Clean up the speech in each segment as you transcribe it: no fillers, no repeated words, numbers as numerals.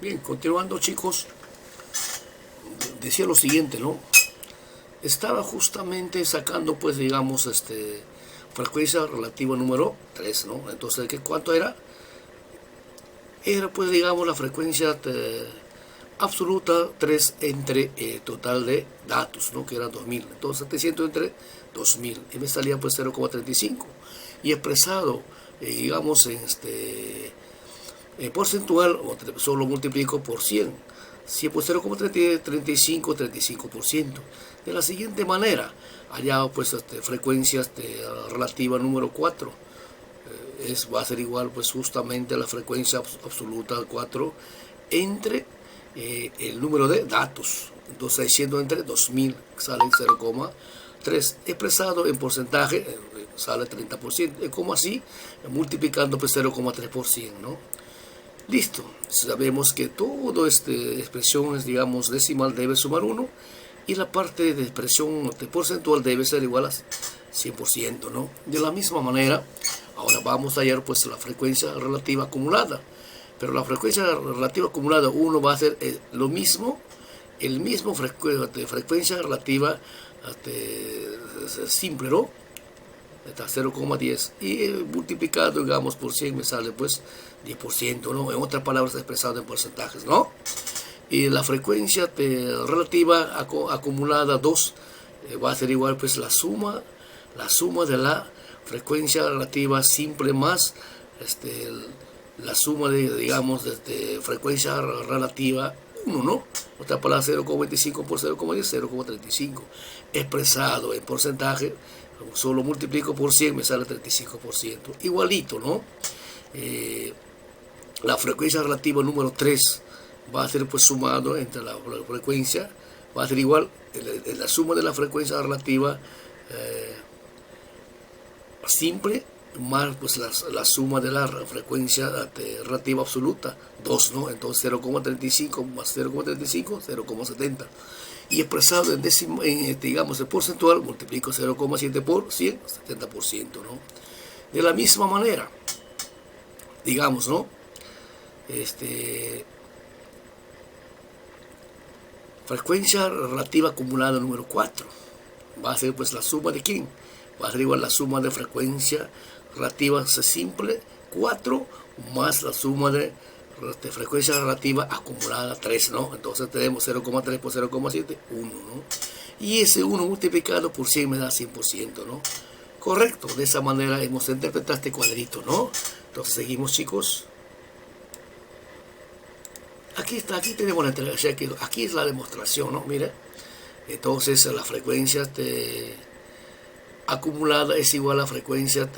Bien, continuando, chicos, decía lo siguiente, ¿no? Estaba justamente sacando, pues, digamos, frecuencia relativa número 3, ¿no? Entonces, ¿cuánto era? Era, pues, digamos, la frecuencia absoluta 3 entre total de datos, ¿no? Que era 2000. Entonces, 700 entre 2000. Y me salía, pues, 0,35. Y expresado, digamos, en porcentual, solo multiplico por 100. 100 por 0,35, 35%. De la siguiente manera, allá pues frecuencia relativa número 4. Va a ser igual pues justamente a la frecuencia absoluta 4 entre el número de datos. Entonces, siendo entre 2000, sale 0,3. Expresado en porcentaje, sale 30%. Como así, multiplicando pues 0,3%, ¿no? Listo, sabemos que toda expresión es, digamos, decimal debe sumar 1 y la parte de expresión porcentual debe ser igual a 100%, ¿no? De la misma manera, ahora vamos a hallar pues la frecuencia relativa acumulada, pero la frecuencia relativa acumulada 1 va a ser lo mismo, el mismo frecuencia relativa simple, ¿no? Está 0,10 y multiplicado, digamos, por 100 me sale pues 10%, ¿no? En otras palabras, expresado en porcentajes, ¿no? Y la frecuencia relativa acumulada 2 va a ser igual pues la suma de la frecuencia relativa simple más la suma de, digamos, frecuencia relativa 1, ¿no? Otra palabra, 0,25 por 0,10, 0,35. Expresado en porcentaje, solo multiplico por 100, me sale 35%. Igualito, ¿no? La frecuencia relativa número 3 va a ser pues sumado entre la frecuencia, va a ser igual la suma de la frecuencia relativa simple más pues la suma de la frecuencia relativa absoluta 2, ¿no? Entonces 0,35 más 0,35, 0,70. Y expresado en décimo, digamos, el porcentual, multiplico 0,7 por 100, 70%, ¿no? De la misma manera, digamos, ¿no? Frecuencia relativa acumulada número 4 va a ser pues la suma de ¿quién? Va a ser igual la suma de frecuencia relativa simple 4 más la suma de frecuencia relativa acumulada 3, ¿no? Entonces tenemos 0,3 por 0,7, 1, ¿no? Y ese 1 multiplicado por 100 me da 100%, ¿no? Correcto, de esa manera hemos interpretado este cuadrito, ¿no? Entonces seguimos, chicos. Aquí está, aquí tenemos aquí es la demostración, ¿no? Mira, entonces la frecuencia acumulada es igual a la frecuencia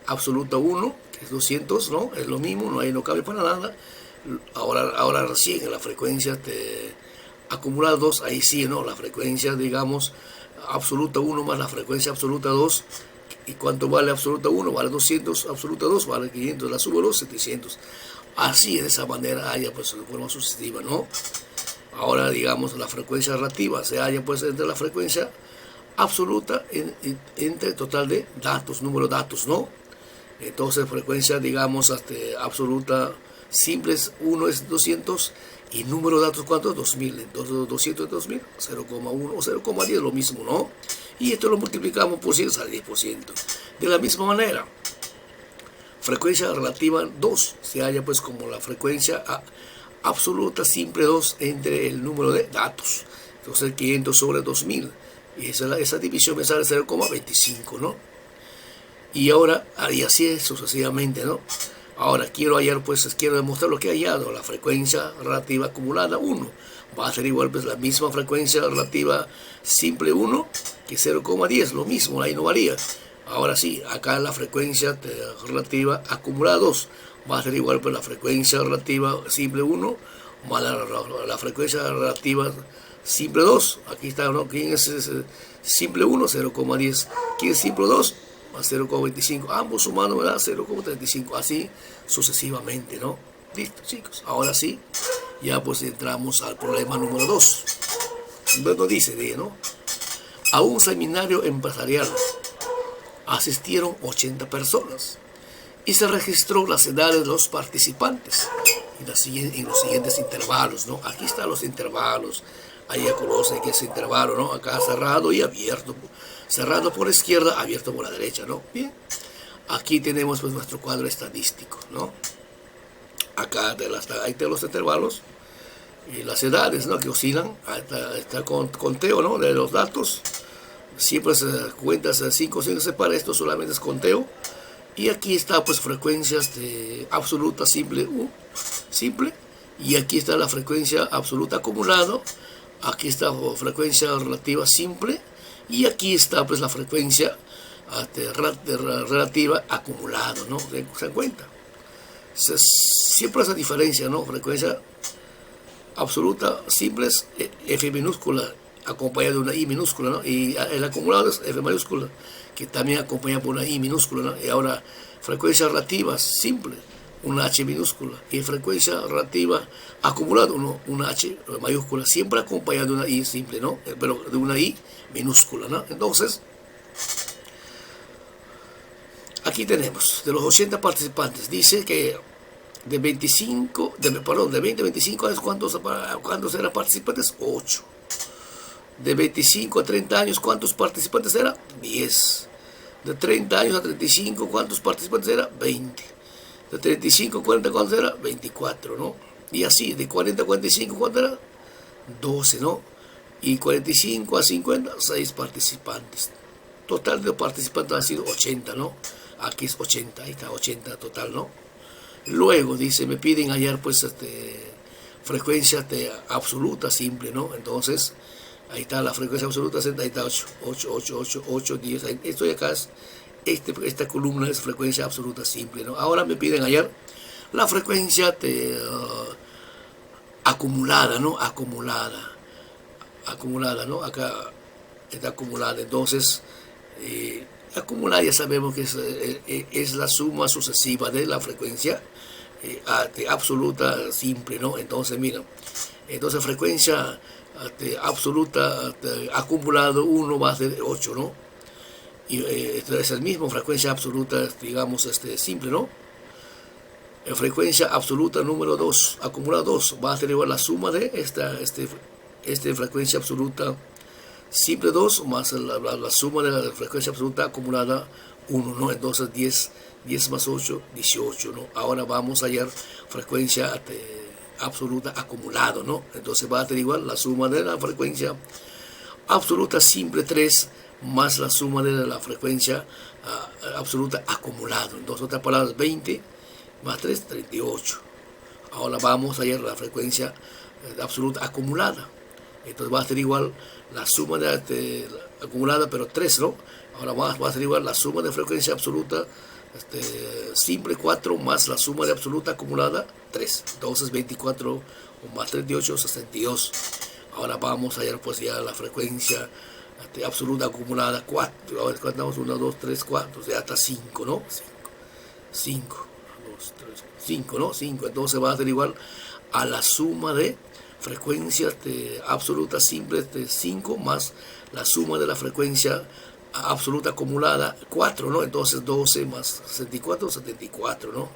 absoluta 1, que es 200, ¿no? Es lo mismo, no cabe para nada. Ahora recién en la frecuencia acumulada 2, ahí sí, ¿no? La frecuencia, digamos, absoluta 1 más la frecuencia absoluta 2. ¿Y cuánto vale absoluta 1? Vale 200, absoluta 2 vale 500, la subo 2, 700. Así, de esa manera, haya pues de forma sucesiva, ¿no? Ahora, digamos, la frecuencia relativa se halla pues entre la frecuencia absoluta entre total de datos, número de datos, ¿no? Entonces, frecuencia, digamos, absoluta simples 1 es 200 y número de datos, ¿cuánto? 2000. Entonces, 200 es 2000, 0,1 o 0,10, lo mismo, ¿no? Y esto lo multiplicamos por 100, sale 10%. De la misma manera, frecuencia relativa 2 se halla pues como la frecuencia absoluta simple 2 entre el número de datos. Entonces, 500 sobre 2000. Y esa división me sale 0,25, ¿no? Y ahora, y así es sucesivamente, ¿no? Ahora quiero demostrar lo que he hallado. La frecuencia relativa acumulada 1 va a ser igual pues la misma frecuencia relativa simple 1 que 0,10, lo mismo, ahí no varía. Ahora sí, acá la frecuencia relativa acumulada 2 va a ser igual pues la frecuencia relativa simple 1 más la frecuencia relativa simple 2. Aquí está, ¿no? ¿Quién es simple 1? 0,10. ¿Quién es simple 2? Más 0,25. Ambos sumados me da 0,35. Así sucesivamente, ¿no? Listo, chicos. Ahora sí, ya pues entramos al problema número 2. Luego dice, ¿no? A un seminario empresarial asistieron 80 personas y se registró las edades de los participantes en los siguientes intervalos, ¿no? Aquí están los intervalos. Ahí ya conoce que es intervalo, ¿no? Acá cerrado y abierto. Cerrado por la izquierda, abierto por la derecha, ¿no? Bien. Aquí tenemos pues nuestro cuadro estadístico, ¿no? Acá ahí tenemos los intervalos y las edades, ¿no? Que oscilan. Está con conteo, ¿no? De los datos. Siempre se cuentas 5 signos separa, esto solamente es conteo. Y aquí está pues frecuencias de absoluta simple, simple. Y aquí está la frecuencia absoluta acumulado. Aquí está frecuencia relativa simple. Y aquí está pues la frecuencia relativa acumulado, ¿no? ¿Se dan cuenta? Siempre esa diferencia, ¿no? Frecuencia absoluta simple es F minúscula acompañada de una I minúscula, ¿no? Y el acumulado es F mayúscula, que también acompaña por una I minúscula, ¿no? Y ahora frecuencia relativa simple, una H minúscula, y frecuencia relativa acumulada, una H mayúscula, siempre acompañada de una I simple, ¿no? Pero de una I minúscula, ¿no? Entonces, aquí tenemos, de los 80 participantes, dice que de 20 a 25 años, ¿cuántos eran participantes? 8. De 25 a 30 años, ¿cuántos participantes eran? 10. De 30 años a 35, ¿cuántos participantes eran? 20. De 35 a 40, ¿cuántos eran? 24, ¿no? Y así, de 40 a 45, ¿cuántos eran? 12, ¿no? Y 45 a 50, 6 participantes. Total de participantes han sido 80, ¿no? Aquí es 80, ahí está 80 total, ¿no? Luego, dice, me piden hallar pues frecuencia absoluta simple, ¿no? Entonces, ahí está la frecuencia absoluta, ahí está 8, 10. Esto de acá es, esta columna es frecuencia absoluta simple, ¿no? Ahora me piden hallar la frecuencia acumulada, ¿no? Acumulada, ¿no? Acá está acumulada. Entonces, acumulada ya sabemos que es la suma sucesiva de la frecuencia absoluta simple, ¿no? Entonces, mira, entonces frecuencia absoluta acumulado 1 va a ser 8, ¿no? Y esto es el mismo, frecuencia absoluta, digamos, simple, ¿no? Frecuencia absoluta número 2, acumulado 2, va a ser igual la suma de esta frecuencia absoluta simple 2 más la suma de la frecuencia absoluta acumulada 1, ¿no? Entonces 10 más 8, 18, ¿no? Ahora vamos a hallar frecuencia absoluta acumulado, ¿no? Entonces va a ser igual la suma de la frecuencia absoluta simple 3 más la suma de la frecuencia absoluta acumulado. Entonces, otras palabras, 20 más 3, 38. Ahora vamos a hallar la frecuencia absoluta acumulada. Entonces va a ser igual la suma de acumulada, pero 3, ¿no? Ahora va a ser igual la suma de frecuencia absoluta simple 4 más la suma de absoluta acumulada 3. Entonces 24 más 38, 62. Ahora vamos a hallar pues ya la frecuencia absoluta acumulada 4. Ahora contamos 1, 2, 3, 4, o sea, hasta 5, ¿no? 5, 2, 3, 5, ¿no? 5. Entonces va a ser igual a la suma de frecuencia absoluta simple 5 más la suma de la frecuencia absoluta acumulada 4, ¿no? Entonces 12 más 64, 74, ¿no?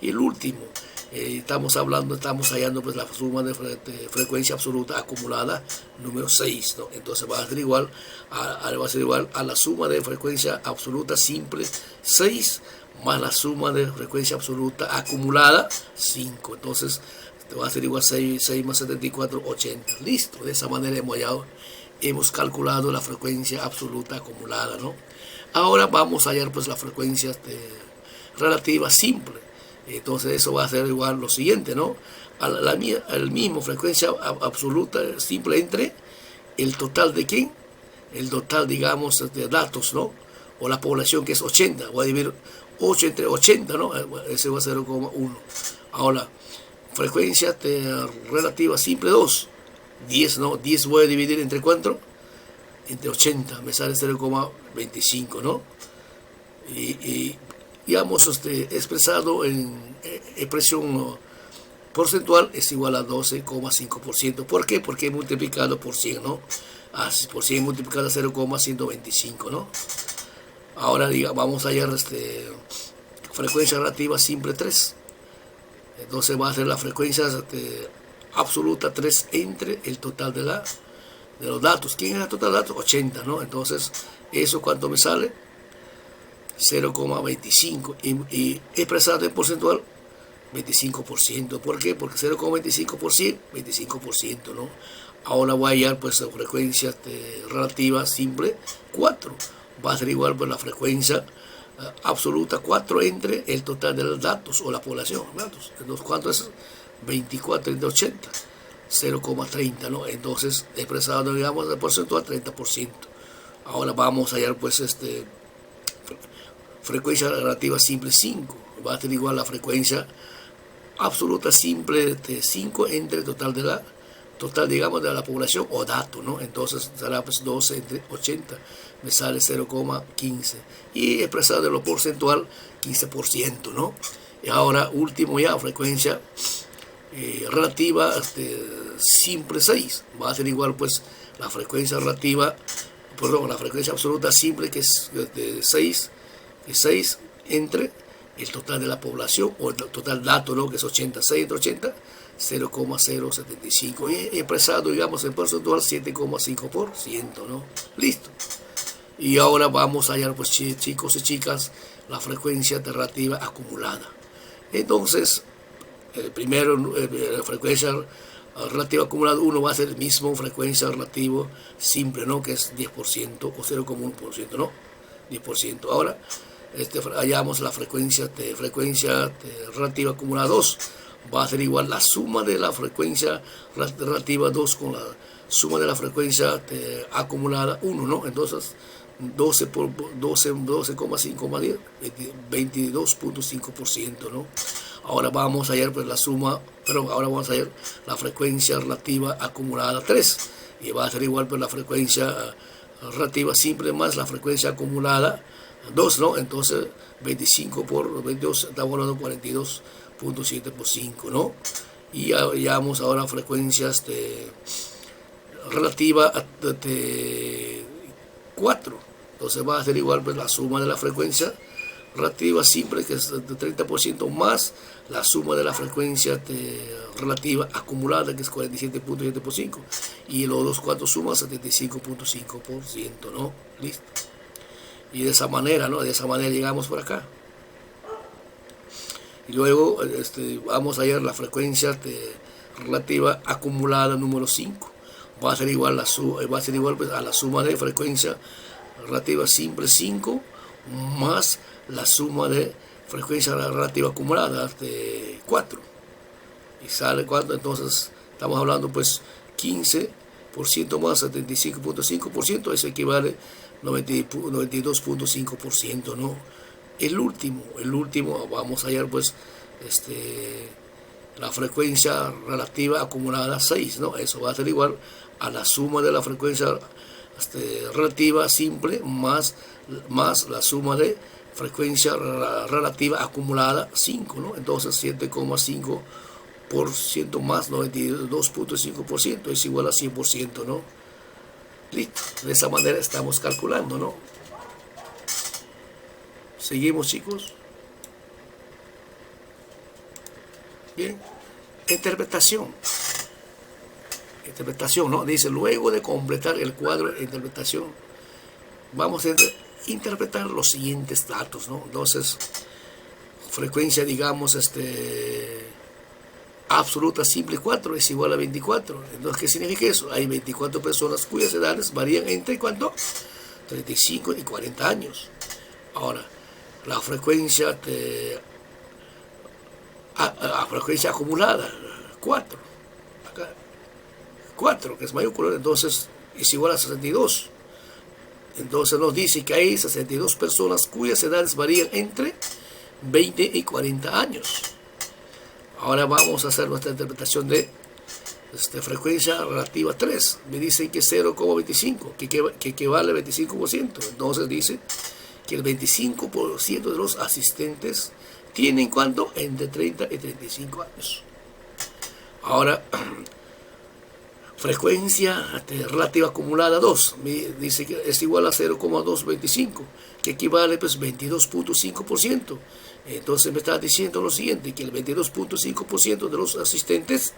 Y el último, estamos hallando pues la suma de frecuencia absoluta acumulada número 6, ¿no? Entonces va a ser igual a la suma de frecuencia absoluta simple 6 más la suma de frecuencia absoluta acumulada 5. Entonces va a ser igual 6 más 74, 80. Listo, de esa manera hemos calculado la frecuencia absoluta acumulada, ¿no? Ahora vamos a hallar pues la frecuencia relativa simple. Entonces eso va a ser igual lo siguiente, ¿no? El mismo frecuencia absoluta simple entre el total de ¿quién? El total, digamos, de datos, ¿no? O la población, que es 80. Voy a dividir 8 entre 80, ¿no? Ese va a ser 0,1. Ahora, frecuencia relativa simple 2. 10, ¿no? 10 voy a dividir entre ¿cuánto? Entre 80, me sale 0,25, ¿no? Y digamos, expresado en expresión porcentual es igual a 12,5%. ¿Por qué? Porque he multiplicado por 100, ¿no? Por 100 multiplicado a 0,125, ¿no? Ahora vamos a hallar frecuencia relativa simple 3. Entonces va a ser la frecuencia absoluta 3 entre el total de los datos. ¿Quién es el total de datos? 80, ¿no? Entonces, ¿eso cuánto me sale? 0,25. Y expresado en porcentual, 25%. ¿Por qué? Porque 0,25%, 25%, ¿no? Ahora voy a hallar pues la frecuencia relativa simple 4. Va a ser igual pues la frecuencia absoluta 4 entre el total de los datos o la población. Datos. Entonces, ¿cuánto es? 24 entre 80. 0,30, ¿no? Entonces, expresado, digamos, el porcentual 30%. Ahora vamos a hallar pues frecuencia relativa simple 5. Va a ser igual a la frecuencia absoluta simple de 5 entre el total, digamos, de la población o dato, ¿no? Entonces será pues 12 entre 80, me sale 0,15. Y expresado de lo porcentual, 15%, ¿no? Y ahora, último ya, frecuencia relativa simple 6. Va a ser igual pues la frecuencia relativa, perdón, la frecuencia absoluta simple que es de 6 entre el total de la población o el total dato, ¿no? Que es 86 entre 80, 0,075. Y expresado, digamos, en porcentual 7,5%, ¿no? Listo. Y ahora vamos a hallar, pues, chicos y chicas, la frecuencia relativa acumulada. Entonces, primero, la frecuencia relativa acumulada 1 va a ser el mismo frecuencia relativa simple, ¿no? Que es 10% o 0,1%, ¿no? 10%. Ahora, hallamos la frecuencia relativa acumulada 2. Va a ser igual la suma de la frecuencia relativa 2 con la suma de la frecuencia acumulada 1, ¿no? Entonces, 12 por 12,5 más 10, 22,5%, ¿no? Ahora vamos a hallar pues la suma, pero ahora vamos a hallar la frecuencia relativa acumulada 3. Y va a ser igual pues la frecuencia relativa simple más la frecuencia acumulada 2, ¿no? Entonces 25 por 22, estamos hablando de 42,7 por 5, ¿no? Y hallamos ahora frecuencias relativa a 4. Entonces va a ser igual pues la suma de la frecuencia relativa simple, que es de 30%, más la suma de la frecuencia relativa acumulada, que es 47,7 por 5. Y los dos, ¿cuánto suman? 75,5%, ¿no? Listo. Y de esa manera, ¿no? De esa manera llegamos por acá. Y luego vamos a hallar la frecuencia relativa acumulada número 5. Va a ser igual, pues, a la suma de frecuencia relativa simple 5 más la suma de frecuencia relativa acumulada 4. ¿Y sale cuánto? Entonces estamos hablando pues 15% más 75,5%, eso equivale a 92,5%, ¿no? El último vamos a hallar pues la frecuencia relativa acumulada 6, ¿no? Eso va a ser igual a la suma de la frecuencia relativa simple más la suma de frecuencia relativa acumulada 5, ¿no? Entonces 7,5% más 92,5% es igual a 100%, ¿no? Listo. De esa manera estamos calculando, ¿no? Seguimos, chicos. Bien. Interpretación, ¿no? Dice, luego de completar el cuadro de interpretación, vamos a interpretar los siguientes datos, ¿no? Entonces, frecuencia, digamos, absoluta simple 4 es igual a 24. Entonces, ¿qué significa eso? Hay 24 personas cuyas edades varían entre, ¿cuánto? 35 y 40 años. Ahora, la frecuencia frecuencia acumulada 4, acá 4, que es mayúsculo, entonces es igual a 62. Entonces nos dice que hay 62 personas cuyas edades varían entre 20 y 40 años. Ahora vamos a hacer nuestra interpretación de frecuencia relativa 3. Me dicen que 0,25, que equivale a 25%. Entonces dice que el 25% de los asistentes tienen, ¿cuánto? Entre 30 y 35 años. Ahora, frecuencia relativa acumulada 2, me dice que es igual a 0,225, que equivale pues 22,5%. Entonces me está diciendo lo siguiente, que el 22.5% de los asistentes